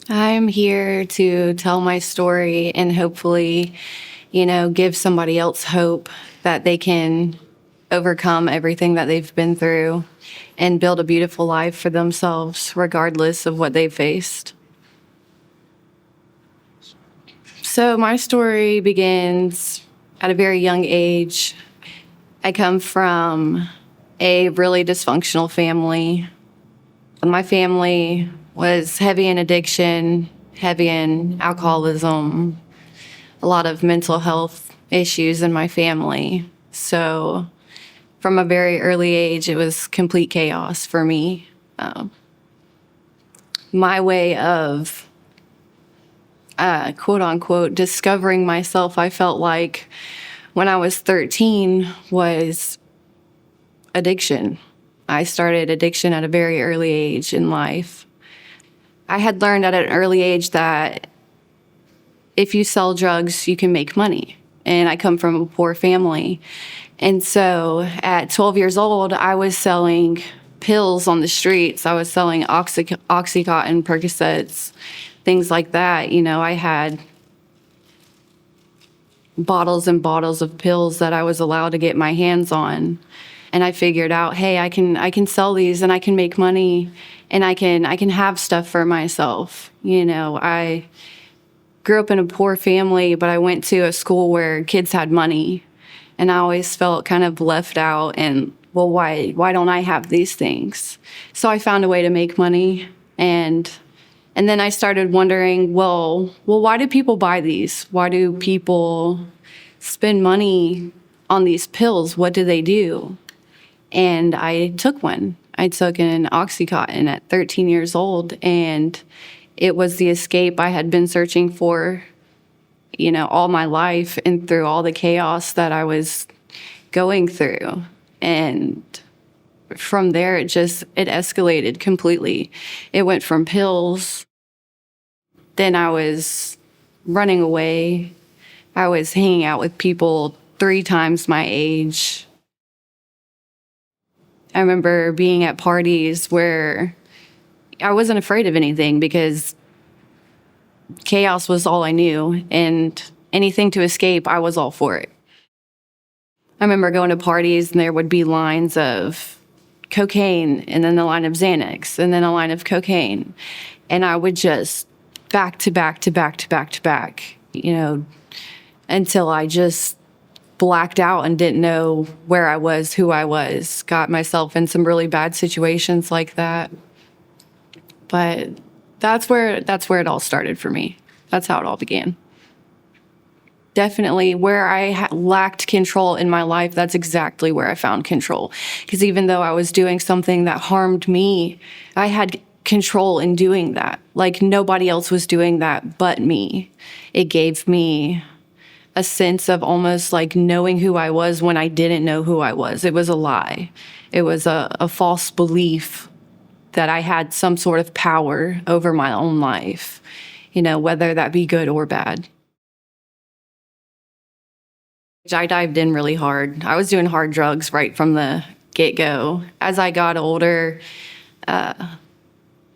I'm here to tell my story and hopefully, give somebody else hope that they can overcome everything that they've been through and build a beautiful life for themselves, regardless of what they've faced. So, my story begins at a very young age. I come from a really dysfunctional family. My family was heavy in addiction, heavy in alcoholism, a lot of mental health issues in my family. So from a very early age, it was complete chaos for me. My way of quote unquote discovering myself, I felt like when I was 13 was addiction. I started addiction at a very early age in life. I had learned at an early age that if you sell drugs, you can make money. And I come from a poor family. And so at 12 years old, I was selling pills on the streets. I was selling Oxycontin, Percocets, things like that. I had bottles and bottles of pills that I was allowed to get my hands on. And I figured out, hey, I can sell these and I can make money and I can have stuff for myself. I grew up in a poor family, but I went to a school where kids had money, and I always felt kind of left out and, well, why don't I have these things? So I found a way to make money, and then I started wondering, well, why do people buy these? Why do people spend money on these pills? What do they do? And I took one. I took an Oxycontin at 13 years old, and it was the escape I had been searching for, all my life and through all the chaos that I was going through. And from there, it escalated completely. It went from pills. Then I was running away. I was hanging out with people 3 times my age. I remember being at parties where I wasn't afraid of anything because chaos was all I knew, and anything to escape, I was all for it. I remember going to parties and there would be lines of cocaine and then a line of Xanax and then a line of cocaine. And I would just back to back to back to back to back, until I just blacked out and didn't know where I was, who I was, got myself in some really bad situations like that. But that's where it all started for me. That's how it all began. Definitely where I lacked control in my life, that's exactly where I found control. Because even though I was doing something that harmed me, I had control in doing that. Like nobody else was doing that but me. It gave me a sense of almost like knowing who I was when I didn't know who I was. It was a lie. It was a false belief that I had some sort of power over my own life, whether that be good or bad. I dived in really hard. I was doing hard drugs right from the get-go. As I got older,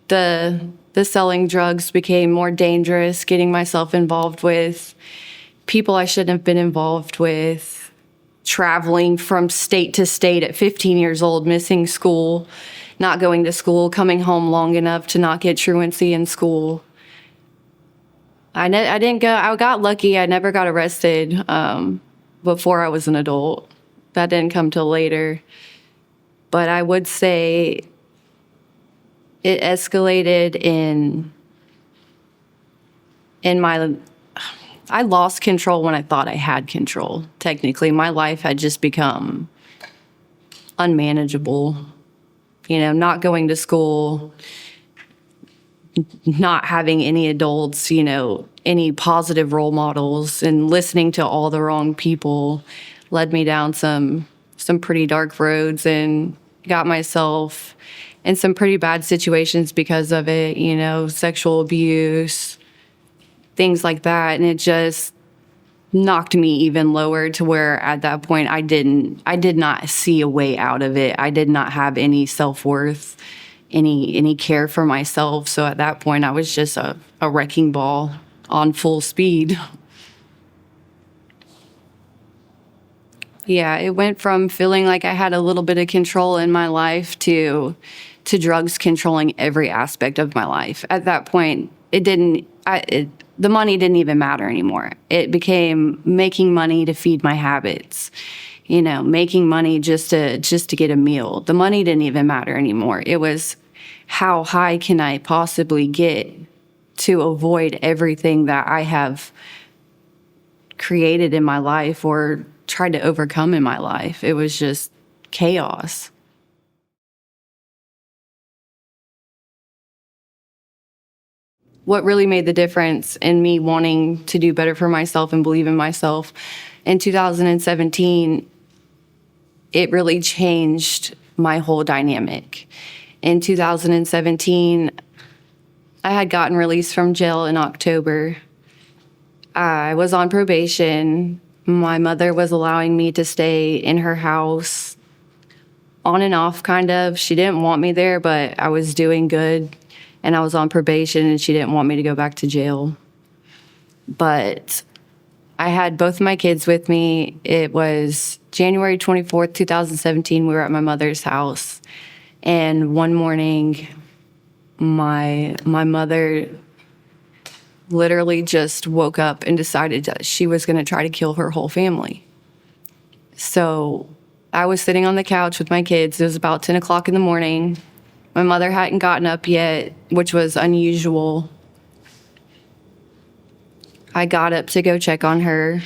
the selling drugs became more dangerous, getting myself involved with people I shouldn't have been involved with, traveling from state to state at 15 years old, missing school, not going to school, coming home long enough to not get truancy in school. I didn't go. I got lucky. I never got arrested before I was an adult. That didn't come till later. But I would say it escalated in my. I lost control when I thought I had control. Technically, my life had just become unmanageable. Not going to school, not having any adults, any positive role models, and listening to all the wrong people led me down some pretty dark roads and got myself in some pretty bad situations because of it, sexual abuse, things like that. And it just knocked me even lower to where at that point I did not see a way out of it. I did not have any self-worth. any care for myself. So at that point, I was just a wrecking ball on full speed. Yeah, it went from feeling like I had a little bit of control in my life to drugs controlling every aspect of my life. At that point, the money didn't even matter anymore. It became making money to feed my habits, making money just to get a meal. The money didn't even matter anymore. It was, how high can I possibly get to avoid everything that I have created in my life or tried to overcome in my life. It was just chaos. What really made the difference in me wanting to do better for myself and believe in myself in 2017, it really changed my whole dynamic. In 2017, I had gotten released from jail in October. I was on probation. My mother was allowing me to stay in her house on and off, kind of. She didn't want me there, but I was doing good, and I was on probation, and she didn't want me to go back to jail. But I had both my kids with me. It was January 24th, 2017. We were at my mother's house, and one morning, my mother literally just woke up and decided that she was going to try to kill her whole family. So I was sitting on the couch with my kids. It was about 10 o'clock in the morning. My mother hadn't gotten up yet, which was unusual. I got up to go check on her.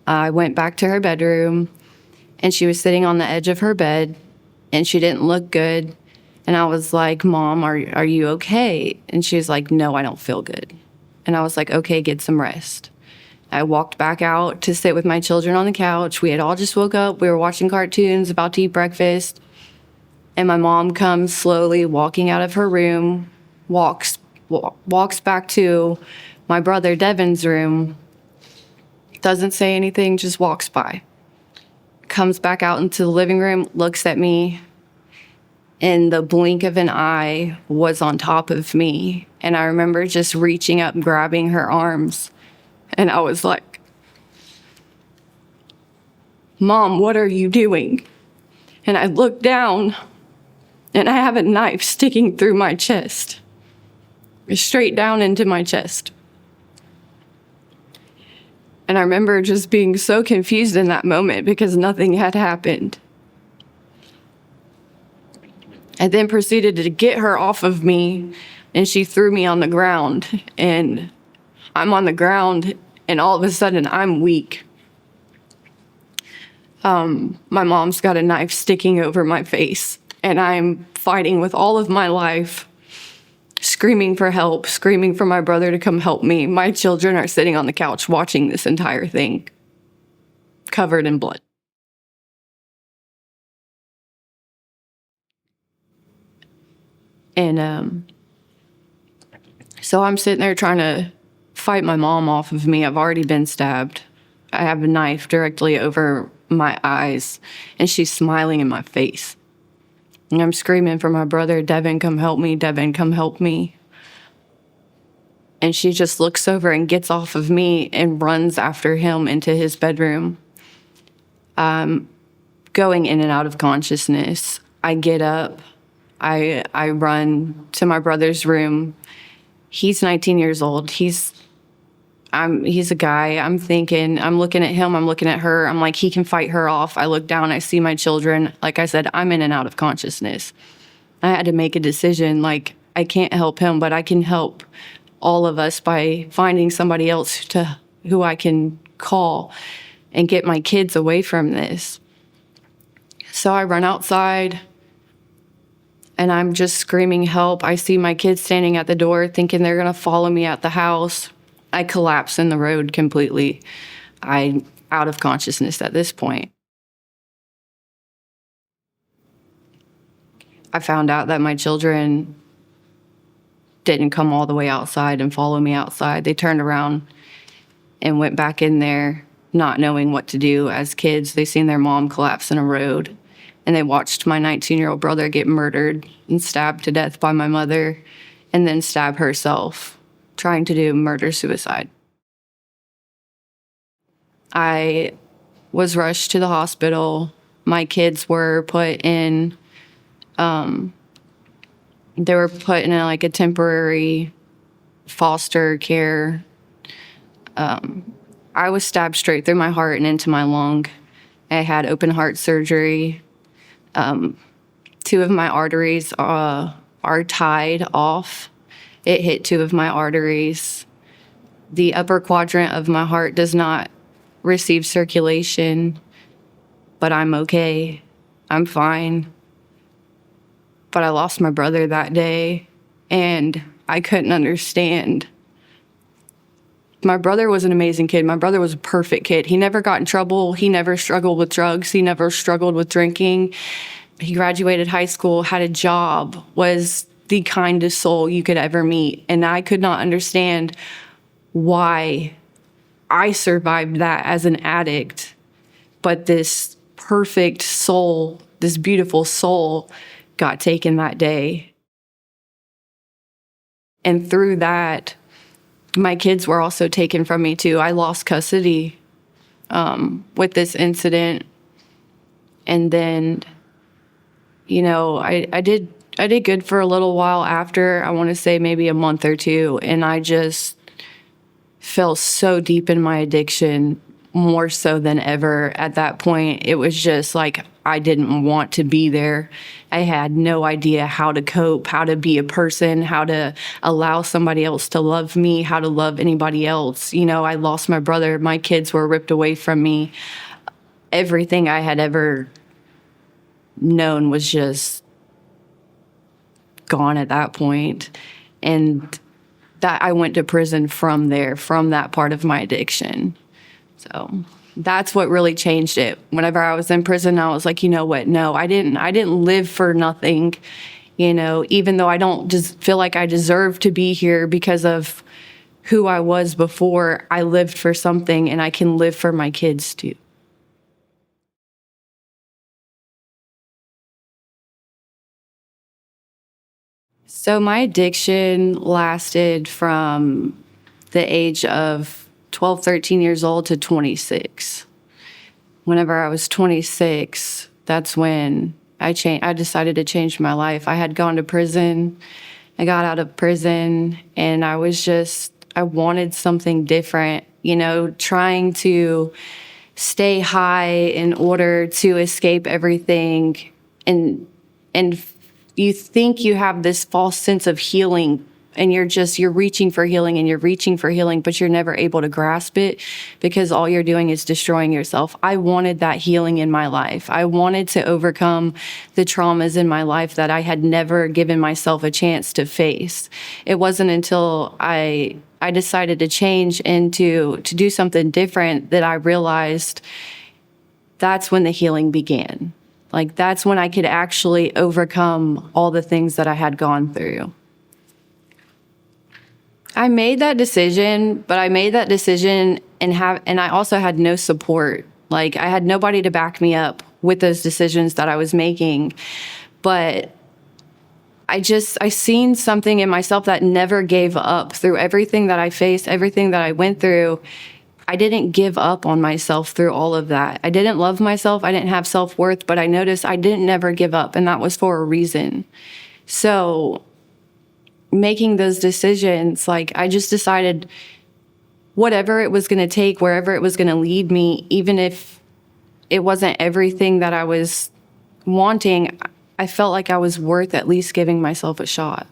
I went back to her bedroom, and she was sitting on the edge of her bed, and she didn't look good. And I was like, Mom, are you okay? And she was like, no, I don't feel good. And I was like, okay, get some rest. I walked back out to sit with my children on the couch. We had all just woke up. We were watching cartoons, about to eat breakfast. And my mom comes slowly walking out of her room, walks back to my brother Devin's room, doesn't say anything, just walks by. Comes back out into the living room, looks at me, in the blink of an eye was on top of me. And I remember just reaching up, grabbing her arms. And I was like, Mom, what are you doing? And I looked down, and I have a knife sticking through my chest, straight down into my chest. And I remember just being so confused in that moment because nothing had happened. I then proceeded to get her off of me, and she threw me on the ground. And I'm on the ground, and all of a sudden, I'm weak. My mom's got a knife sticking over my face, and I'm fighting with all of my life, screaming for help, screaming for my brother to come help me. My children are sitting on the couch watching this entire thing, covered in blood. And so I'm sitting there trying to fight my mom off of me. I've already been stabbed. I have a knife directly over my eyes, and she's smiling in my face. And I'm screaming for my brother, Devin, come help me, Devin, come help me. And she just looks over and gets off of me and runs after him into his bedroom. Going in and out of consciousness. I get up. I run to my brother's room. He's 19 years old. He's a guy. I'm thinking, I'm looking at him, I'm looking at her. I'm like, he can fight her off. I look down, I see my children. Like I said, I'm in and out of consciousness. I had to make a decision, like, I can't help him, but I can help all of us by finding somebody else who I can call and get my kids away from this. So I run outside, and I'm just screaming help. I see my kids standing at the door thinking they're gonna follow me out the house. I collapse in the road completely. I'm out of consciousness at this point. I found out that my children didn't come all the way outside and follow me outside. They turned around and went back in there, not knowing what to do. As kids, they seen their mom collapse in a road, and they watched my 19-year-old brother get murdered and stabbed to death by my mother, and then stab herself, trying to do murder-suicide. I was rushed to the hospital. My kids were put in, like a temporary foster care. I was stabbed straight through my heart and into my lung. I had open heart surgery. Two of my arteries are tied off. It hit two of my arteries. The upper quadrant of my heart does not receive circulation, but I'm okay. I'm fine. But I lost my brother that day, and I couldn't understand. My brother was an amazing kid. My brother was a perfect kid. He never got in trouble. He never struggled with drugs. He never struggled with drinking. He graduated high school, had a job, was the kindest soul you could ever meet. And I could not understand why I survived that as an addict. But this perfect soul, this beautiful soul, got taken that day. And through that, my kids were also taken from me too. I lost custody with this incident. And then, I did good for a little while after, I want to say maybe a month or two. And I just fell so deep in my addiction, more so than ever. At that point, it was just like I didn't want to be there. I had no idea how to cope, how to be a person, how to allow somebody else to love me, how to love anybody else. I lost my brother. My kids were ripped away from me. Everything I had ever known was just gone at that point. And that I went to prison from there, from that part of my addiction. So that's what really changed it. Whenever I was in prison, I was like, you know what? No, I didn't live for nothing. Even though I don't just feel like I deserve to be here because of who I was before, I lived for something, and I can live for my kids too. So my addiction lasted from the age of 12, 13 years old to 26. Whenever I was 26, that's when I decided to change my life. I had gone to prison. I got out of prison, and I wanted something different, trying to stay high in order to escape everything. And you think you have this false sense of healing, and you're reaching for healing, but you're never able to grasp it because all you're doing is destroying yourself. I wanted that healing in my life. I wanted to overcome the traumas in my life that I had never given myself a chance to face. It wasn't until I decided to change and to do something different that I realized that's when the healing began. Like, that's when I could actually overcome all the things that I had gone through. I made that decision, and I also had no support. Like, I had nobody to back me up with those decisions that I was making. But I seen something in myself that never gave up through everything that I faced, everything that I went through. I didn't give up on myself through all of that. I didn't love myself. I didn't have self-worth, but I noticed I didn't never give up, and that was for a reason. So making those decisions, like, I just decided whatever it was going to take, wherever it was going to lead me, even if it wasn't everything that I was wanting, I felt like I was worth at least giving myself a shot.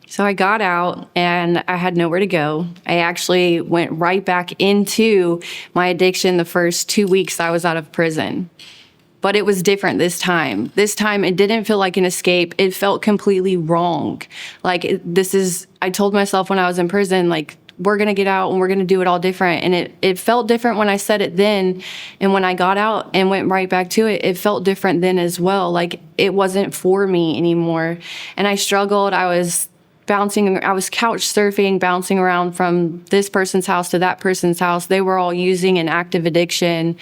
So I got out, and I had nowhere to go. I actually went right back into my addiction the first 2 weeks I was out of prison. But it was different this time. This time, it didn't feel like an escape. It felt completely wrong. Like, I told myself when I was in prison, like, we're going to get out and we're going to do it all different. And it felt different when I said it then. And when I got out and went right back to it, it felt different then as well. Like, it wasn't for me anymore. And I struggled. I was I was couch surfing, bouncing around from this person's house to that person's house. They were all using an active addiction.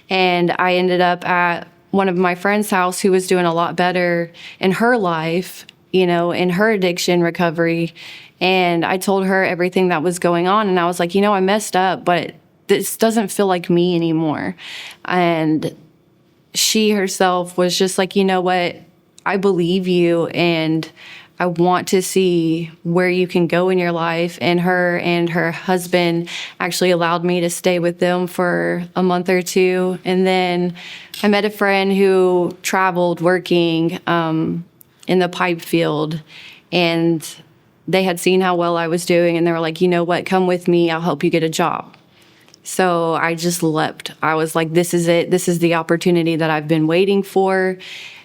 And I ended up at one of my friend's house who was doing a lot better in her life, in her addiction recovery. And I told her everything that was going on. And I was like, I messed up, but this doesn't feel like me anymore. And she herself was just like, you know what? I believe you, and I want to see where you can go in your life. And her husband actually allowed me to stay with them for a month or two. And then I met a friend who traveled working in the pipe field, and they had seen how well I was doing, and they were like, you know what, come with me, I'll help you get a job. So I just leapt. I was like, this is it. This is the opportunity that I've been waiting for.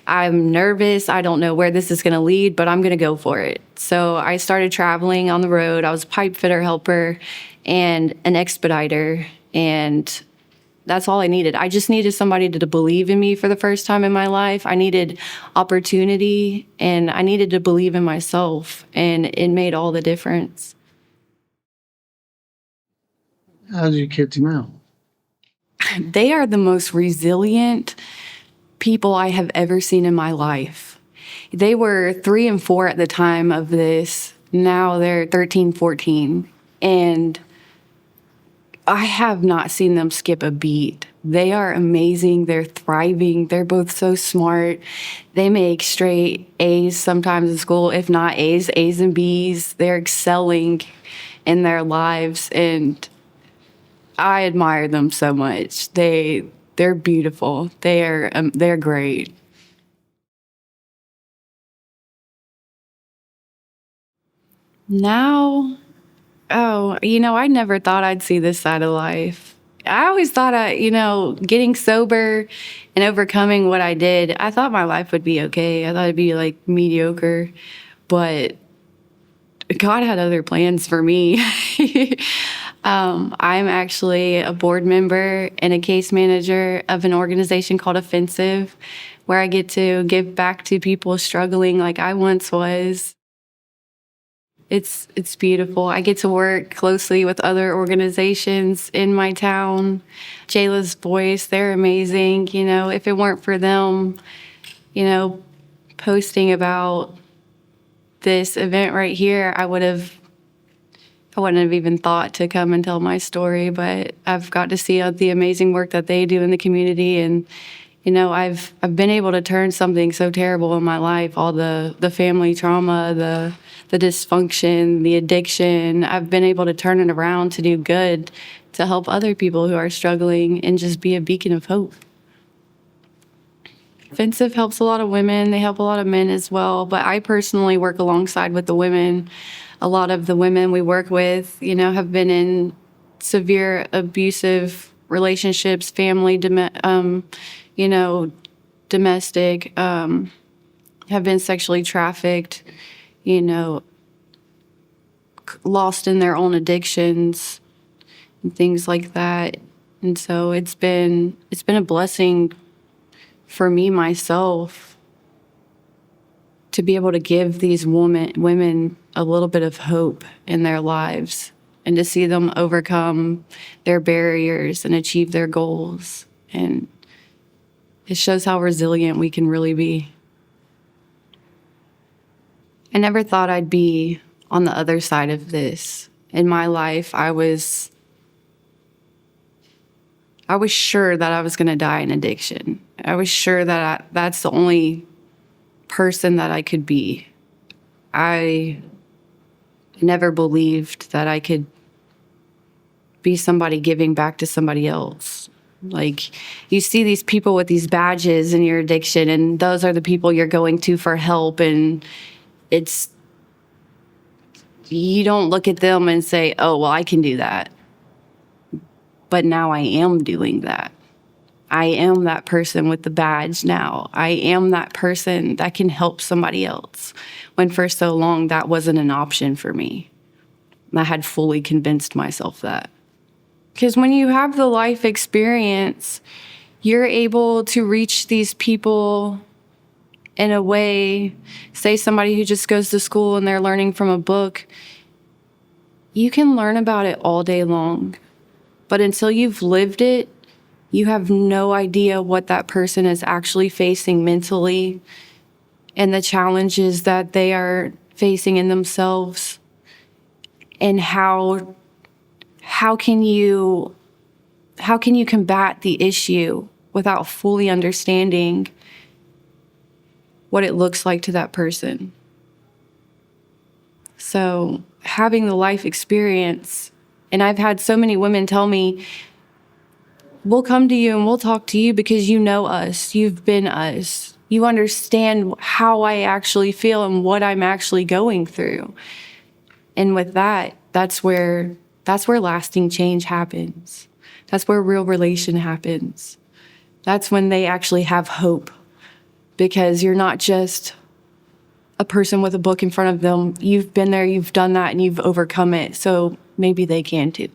I'm nervous. I don't know where this is going to lead, but I'm going to go for it. So I started traveling on the road. I was a pipe fitter helper and an expediter, and that's all I needed. I just needed somebody to believe in me for the first time in my life. I needed opportunity, and I needed to believe in myself, and it made all the difference. How did your kids know? They are the most resilient people I have ever seen in my life. They were 3 and 4 at the time of this. Now they're 13, 14. And I have not seen them skip a beat. They are amazing. They're thriving. They're both so smart. They make straight A's sometimes in school, if not A's and B's. They're excelling in their lives, and I admire them so much. They're beautiful. They're great. Now, I never thought I'd see this side of life. I always thought getting sober and overcoming what I did, I thought my life would be okay. I thought it'd be like mediocre, but God had other plans for me. I'm actually a board member and a case manager of an organization called Offensive, where I get to give back to people struggling like I once was. It's beautiful. I get to work closely with other organizations in my town. Jayla's Voice, they're amazing. If it weren't for them, posting about this event right here, I wouldn't have even thought to come and tell my story, but I've got to see the amazing work that they do in the community. And, I've been able to turn something so terrible in my life, all the family trauma, the dysfunction, the addiction. I've been able to turn it around to do good, to help other people who are struggling and just be a beacon of hope. Offensive helps a lot of women. They help a lot of men as well. But I personally work alongside with the women. A lot of the women we work with, have been in severe abusive relationships, family, domestic, have been sexually trafficked, lost in their own addictions and things like that. And so it's been a blessing for me myself to be able to give these women a little bit of hope in their lives, and to see them overcome their barriers and achieve their goals. And it shows how resilient we can really be. I never thought I'd be on the other side of this. In my life, I was sure that I was going to die in addiction. I was sure that that's the only person that I could be. I never believed that I could be somebody giving back to somebody else. Like, you see these people with these badges in your addiction, and those are the people you're going to for help, and you don't look at them and say, oh, well, I can do that. But now I am doing that. I am that person with the badge now. I am that person that can help somebody else, when for so long that wasn't an option for me. I had fully convinced myself that. Because when you have the life experience, you're able to reach these people in a way, say somebody who just goes to school and they're learning from a book, you can learn about it all day long. But until you've lived it, you have no idea what that person is actually facing mentally and the challenges that they are facing in themselves. And how can you combat the issue without fully understanding what it looks like to that person? So having the life experience, and I've had so many women tell me, we'll come to you and we'll talk to you because you know us, you've been us, you understand how I actually feel and what I'm actually going through. And with that, that's where lasting change happens. That's where real relation happens. That's when they actually have hope, because you're not just a person with a book in front of them. You've been there, you've done that, and you've overcome it. So maybe they can too.